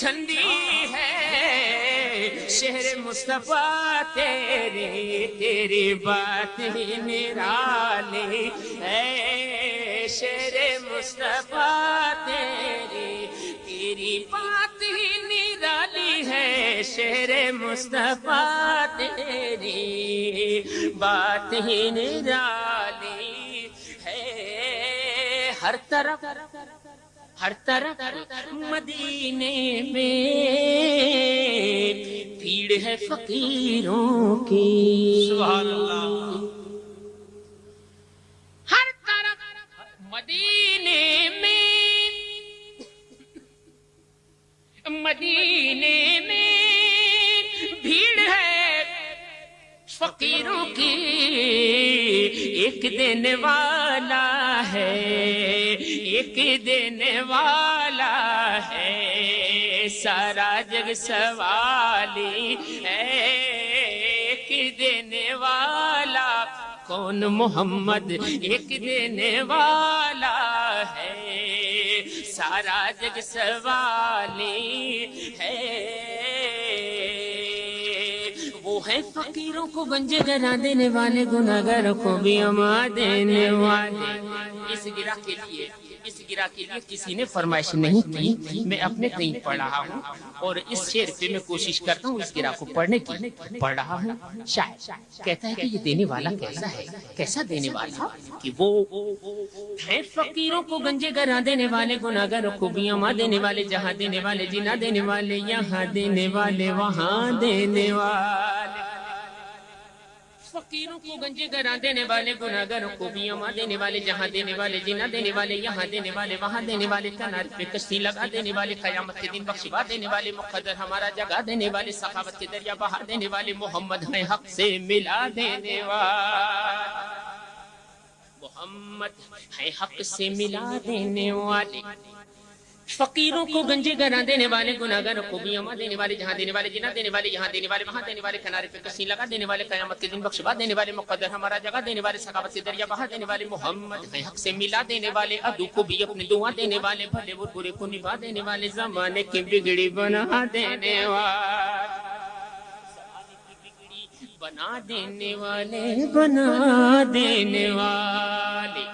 ٹھنڈی ہے شہر مصطفیٰ تیری تیری بات ہی نرالی ہے شہر مصطفیٰ تیری تیری بات ہی نرالی ہے شہر مصطفیٰ تیری بات ہی نرالی ہے ہر طرف مدینے میں بھیڑ ہے فقیروں کی سبحان اللہ ہر طرف مدینے میں بھیڑ ہے فقیروں کی ایک دینے والا ہے ایک دینے والا ہے سارا جگ سوالی ہے ایک دینے والا کون محمد ایک دینے والا ہے سارا جگ سوالی ہے وہ ہے فقیروں کو گنجے گرا دینے والے گناہگاروں کو بھی اما دینے والے اس گرہ کے لیے کسی نے فرمائش نہیں کی میں اپنے کہیں پڑھ رہا ہوں اور اس شعر پہ میں کوشش کرتا ہوں اس گرہ کو پڑھنے کی پڑھ رہا ہوں شاعر کہتا ہے کہ یہ دینے والا کیسا ہے کیسا دینے والا کہ وہ ہے فقیروں کو گنجے گرا دینے والے گناہگاروں کو بھی اما دینے والے جہاں دینے والے جنا دینے والے یہاں دینے والے وہاں دینے والے فقیروں کو گنجے گرا دینے والے گناہگاروں کو بھی اما دینے والے جہاں دینے والے جنا دینے والے یہاں دینے والے وہاں دینے والے کنار پہ کشتی لگا دینے والے قیامت کے دن بخشوا دینے والے مقدر ہمارا جگہ دینے والے سخاوت کے دریا بہا دینے والے محمد ہیں حق سے ملا دینے والے محمد ہیں حق سے ملا دینے والے فقیروں کو گنجے گرا دینے والے گناہگاروں کو بھی اما دینے والے جہاں دینے والے جنا دینے والے یہاں دینے والے وہاں دینے والے کنارے پہ کشتی لگا دینے والے قیامت کے دن بخشوا دینے والے مقدر ہمارا جگہ دینے والے سخاوت سے دریا بہا دینے والے محمد ہیں حق سے ملا دینے والے عدو کو بھی اپنی دعا دینے والے بھلے وہ برے کو نبھا دینے والے زمانے کی بگڑی بنا دینے والے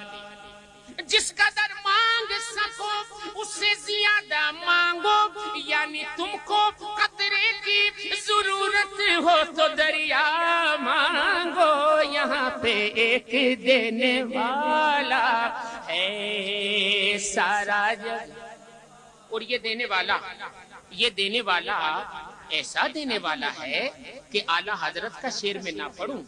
جس کا در مانگ سکو اس سے زیادہ مانگو یعنی تم کو قطرے کی ضرورت ہو تو دریا مانگو یہاں پہ ایک دینے والا ہے سارا جگ اور یہ دینے والا ایسا دینے والا ہے کہ اعلیٰ حضرت کا شعر میں نہ پڑھوں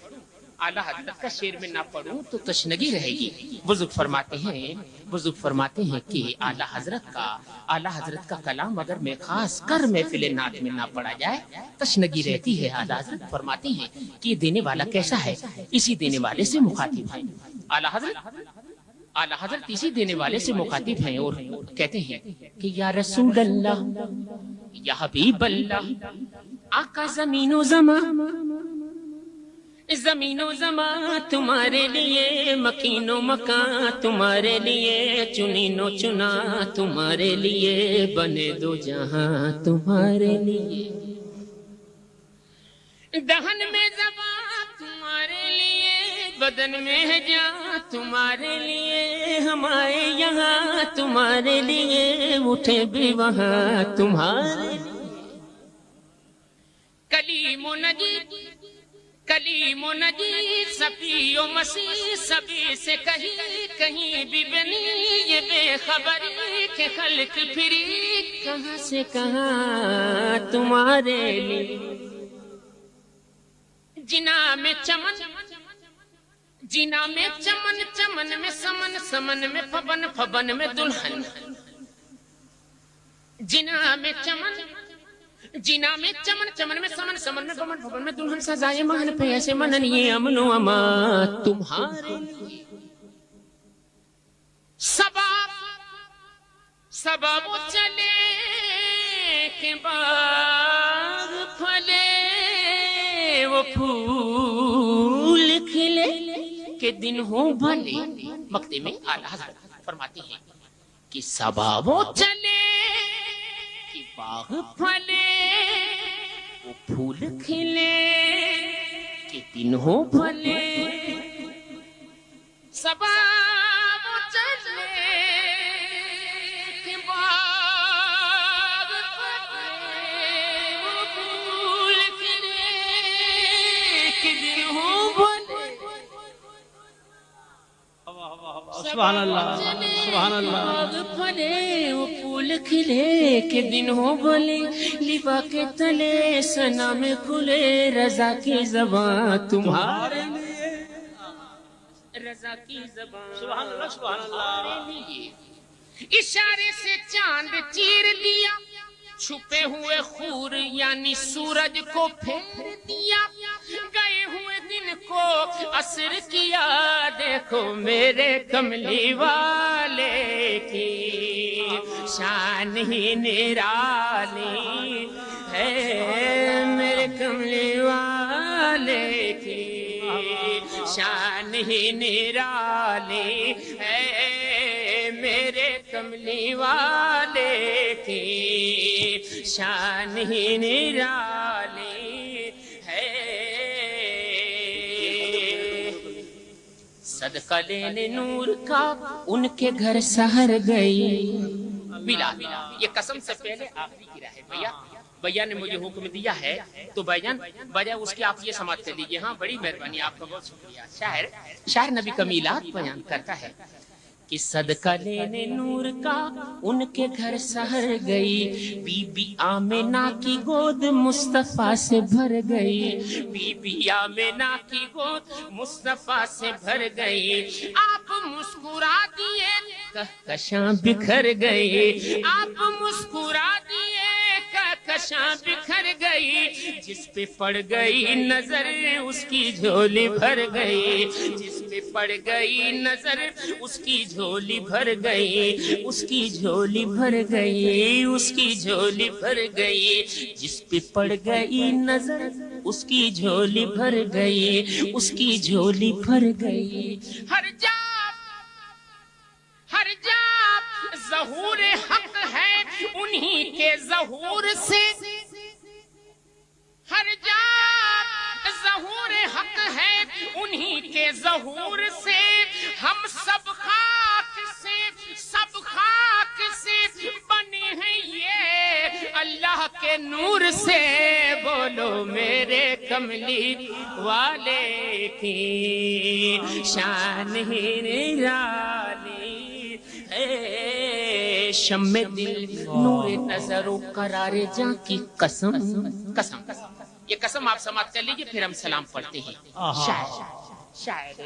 تو تشنگی رہے گی بزرگ فرماتے ہیں کہ اعلیٰ حضرت کا کلام اگر میں خاص کر محفل نعت میں نہ پڑھا جائے تشنگی رہتی ہے اعلیٰ حضرت فرماتے ہیں کہ یہ دینے والا کیسا ہے اسی دینے والے سے مخاطب ہے اعلیٰ حضرت اسی دینے والے سے مخاطب ہیں اور کہتے ہیں کہ یا رسول اللہ یا حبیب اللہ آقا زمین و زمان تمہارے لیے مکین و مکان تمہارے لیے چنین و چنا تمہارے لیے بنے دو جہاں تمہارے لیے دہن میں زبان تمہارے لیے بدن میں ہے جان تمہارے لیے ہمارے یہاں تمہارے لیے اٹھے بھی وہاں تمہارے کلیم و نجی صفی و مسیح سبھی سے کہیں بھی بنی یہ بے خبری کہ خلق پھری کہاں سے کہاں تمہارے لیے جنا میں چمن چمن میں سمن میں پبن میں دلہن جنا میں چمن میں سمن میں پبن میں دلہن سزائے مہن پہ ایسے منن یہ امن و امان تمہارے لیے سباب چلے کہ باغ پھلے وہ پھول کھلے کہ دن ہو بھلے مقطع میں اعلیٰ حضرت فرماتے ہیں کہ سباب چلے کہ باغ پھلے وہ پھول کھلے کہ دن ہو بھلے صبا وہ چلے کہ باغ پھلے وہ پھول کھلے کہ دن ہو بھلے سبحان اللہ سبحان اللہ پھلے وہ پھول کھلے کہ دن ہو بھلے لبا کے تلے سنا میں کھلے رضا کی زبان تمہارے لیے رضا کی زبان سبحان اللہ سبحان اللہ اشارے سے چاند چیر دیا چھپے ہوئے خور یعنی سورج کو پھیر دیا گئے ہوئے دن کو عصر کیا دیکھو میرے کملی والے کی شان ہی نرالی ہے میرے کملی والے کی شان ہی نرالی ہے میرے کملی والے کی شان ہی نرالی ہے صدقہ لینے نور کا ان کے گھر سحر گئی بلا یہ قسم سے پہلے آخری گرا ہے بھیا نے مجھے حکم دیا ہے تو بھائی بجائے اس کی آپ یہ سماعت کر لیجیے ہاں بڑی مہربانی آپ کا بہت شکریہ شاعر نبی کا میلاد بیان کرتا ہے کہ صدقہ لینے نور کا ان کے گھر سحر گئی بی بی آمینہ کی گود مصطفیٰ سے بھر گئی بی بی آمینہ کی گود مصطفیٰ سے بھر گئی آپ مسکرا دیے کہکشاں بکھر گئی آپ مسکرا دیے کہکشاں بکھر گئی جس پہ پڑ گئی نظر اس کی جھولی بھر گئی جس پہ پڑ گئی نظر اس کی جھولی بھر گئی اس کی جھولی بھر گئی اس کی جھولی بھر گئی جس پہ پڑ گئی نظر اس کی جھولی بھر گئی اس کی جھولی بھر گئی ہر جاب ظہور حق ہے انہی کے ظہور سے ہر جاب ظہور حق ہے انہی کے ظہور سے ہم سب خاک سے بنے ہیں یہ اللہ کے نور سے بولو میرے کملی والے کی شان ہی نرالی ہے شم دل نور نظر و قرار جاں کی قسم یہ قسم آپ سماعت کر لیجئے پھر ہم سلام پڑھتے ہیں شاعر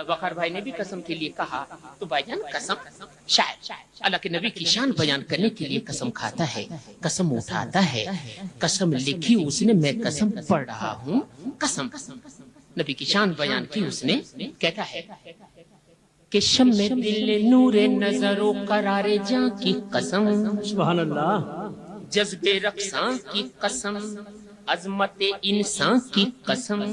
وقار بھائی نے بھی قسم کے لیے کہا تو بھائی جان قسم شاعر اللہ کے نبی کی شان بیان کرنے کے لیے قسم کھاتا ہے قسم اٹھاتا ہے قسم لکھی اس نے میں قسم پڑھ رہا ہوں قسم نبی کی شان بیان کی اس نے کہتا ہے کہ شم دل نور نظر و قرار جاں کی قسم سبحان اللہ جذب رقصاں کی قسم عظمت انسان کی قسم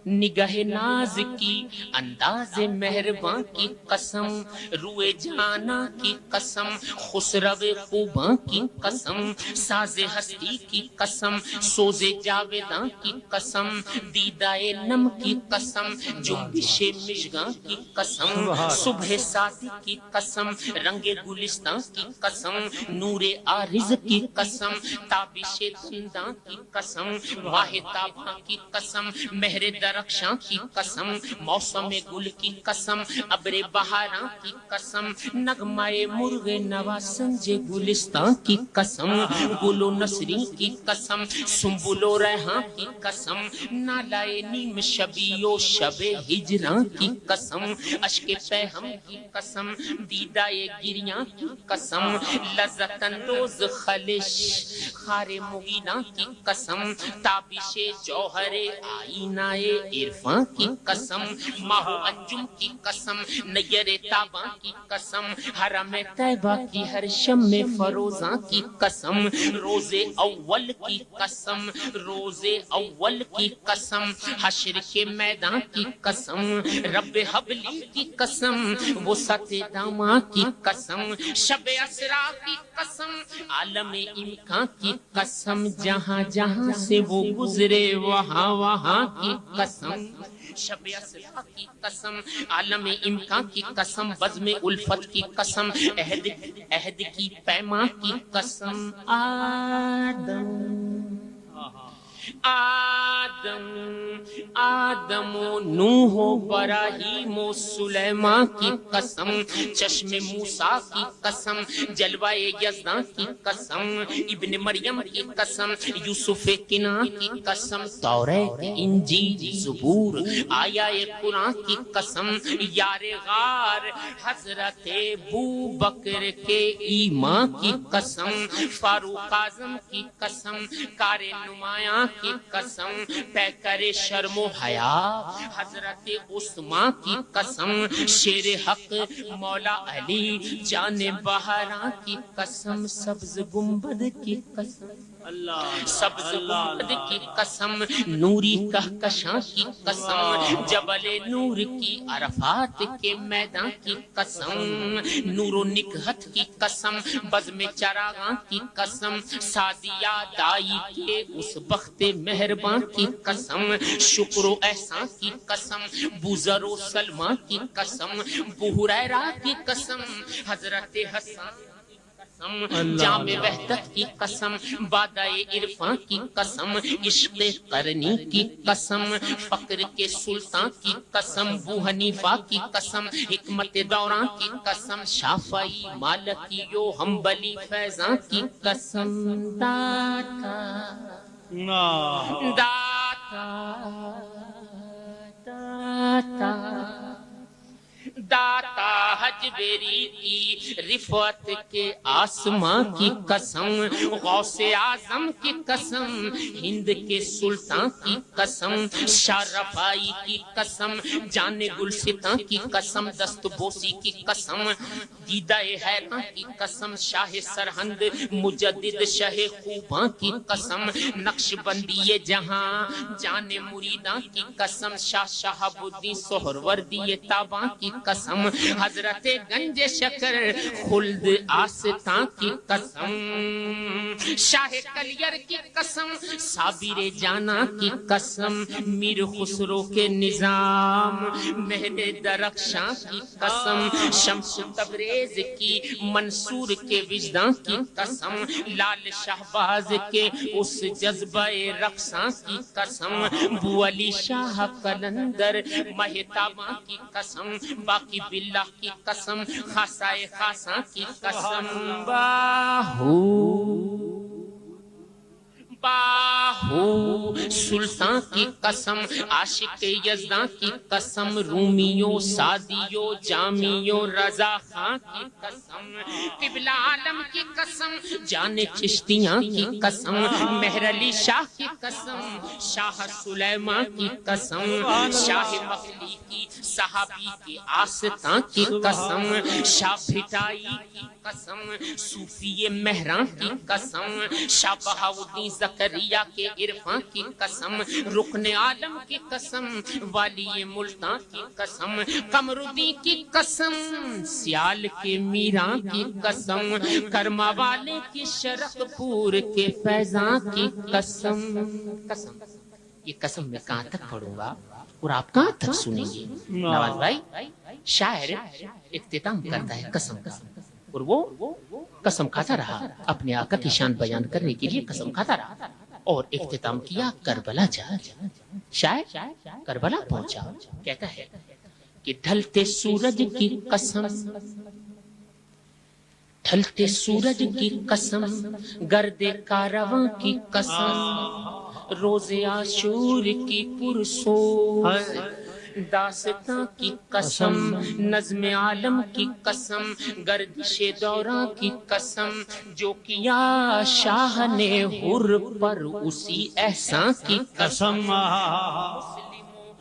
نگاہ ناز کی انداز مہرباں کی قسم روئے جانا کی قسم خسرو خوباں کی قسم ساز ہستی کی قسم سوز جاویداں کی قسم دیدائے نم کی قسم جنبش مشگاں کی قسم صبح ساتھی کی قسم رنگ گلستان کی قسم نور آرز کی قسم تابش دنداں کی قسم واہ تاباں کی قسم مہر رکشاں کی قسم موسم گل کی قسم ابر بہاراں کی قسم نغمہ مرغ نوا سنج گلستان کی قسم گل و نسرین کی قسم سنبل و ریحاں کی قسم نالائے نیم شبی و شب ہجراں کی قسم اشک پیہم کی قسم دیدائے گریاں کی قسم لذت اندوز خلش خار مغینہ کی قسم تابش جوہر آئینہ عرفان کی قسم، ماہ انجم کی قسم، نیر تاباں کی قسم، حرم طیبہ کی ہر شم فروزاں کی قسم، روز اول کی قسم، روز اول کی قسم، حشر کے میدان کی قسم، رب حبلی کی قسم، وسعت داماں کی قسم، شب اسرا کی قسم، عالم امکان کی قسم، جہاں جہاں سے وہ گزرے وہاں وہاں کی قسم، شب اسرا کی قسم، عالم امکان کی قسم، بزم الفت کی قسم، عہد کی پیمان کی قسم، آدم و نوح و ابراہیم و سلیمان کی قسم، چشم موسیٰ کی قسم، جلوہ یزدان کی قسم، ابن مریم کی قسم، یوسف کنعان کی قسم، توریت انجیل زبور آیا قرآن کی قسم، یار غار حضرت ابوبکر کے ایمان کی قسم، فاروق اعظم کی قسم، کار نمایاں کی قسم، پیکر شرم و حیا حضرت عثمان کی قسم، شیر حق مولا علی جان بہاراں کی قسم، سبز گنبد کی قسم، سبز گنبد کی قسم، نوری کہکشاں کی قسم، جبل نور کی عرفات کے میدان کی قسم، نور و نکہت کی قسم، بزم چراغاں کی قسم، سعدیہ دائی کے اس بخت مہربان کی قسم، شکر و احسان کی قسم، بوذر و سلمان کی قسم، ابو ہریرہ کی قسم، حضرت حسن جامع وحدت کی قسم، بادہ عرفان کی قسم، عشق قرنی کی قسم، فقر کے سلطان کی قسم، ابو حنیفہ کی قسم، حکمت دوران کی قسم، شافعی مالکی و حنبلی فیضان کی قسم، داتا داتا حجبیری کی رفعت کے آسمان کی قسم، غوث اعظم کی قسم، ہند کے سلطان کی قسم، شاہ رفائی کی قسم، جان گلستان کی قسم، دست بوسی کی قسم، دیدہ حیران کی قسم، شاہ سرہند مجدد شاہ خوباں کی قسم، نقش بندی جہاں جان مریداں کی قسم، شاہ شہاب الدین سہروردی تاباں کی قسم، حضرت گنج شکر خلد آستان کی قسم، شاہ کلیر کی قسم، صابر جانا کی قسم، میر خسرو کے نظام مہد درخشاں کی قسم، شمس تبریز کی منصور کے وجدان کی قسم، لال شہباز کے اس جذبہ رقصاں کی قسم، بو علی شاہ قلندر مہتاباں کی قسم، باقی باللہ کی قسم، خاصائے خاصاں کی قسم، باہو سلطان کی قسم، عاشق یزدان کی قسم، رومیوں سعدیوں جامیوں رضا خان کی قسم، قبلہ عالم کی قسم، جان چشتیاں کی قسم، مہر علی شاہ کی قسم، شاہ سلیمان کی قسم، شاہ مخلی کی صحابی کی آستان کی قسم، شاہ بھٹائی کی قسم، صوفی مہران کی قسم، شاہ بہاؤدین زکریا کے عرفان کی قسم، رکن عالم کی قسم، والی ملتان کی قسم، قمر الدین کی قسم، سیال کے میران کی قسم، کرما والے کی شرق پور کے فیضان کی قسم۔ قسم یہ قسم میں کہاں تک پڑھوں گا اور آپ کہاں تک سنیں گے؟ نواز بھائی شاعر اختتام کرتا ہے قسم کا، اور وہ قسم کھاتا رہا، اپنے آقا کی شان بیان کرنے کے لیے قسم کھاتا رہا، اور اختتام کیا کربلا جا۔ شاعر کربلا پہنچا، کہتا ہے کہ ڈھلتے سورج کی قسم، ڈھلتے سورج کی قسم، گرد کارواں کی قسم، روز عاشور کی پرسوز داستان کی قسم، نظم عالم کی قسم، گردش دوراں کی قسم، جو کیا شاہ نے حر پر اسی احسان کی قسم،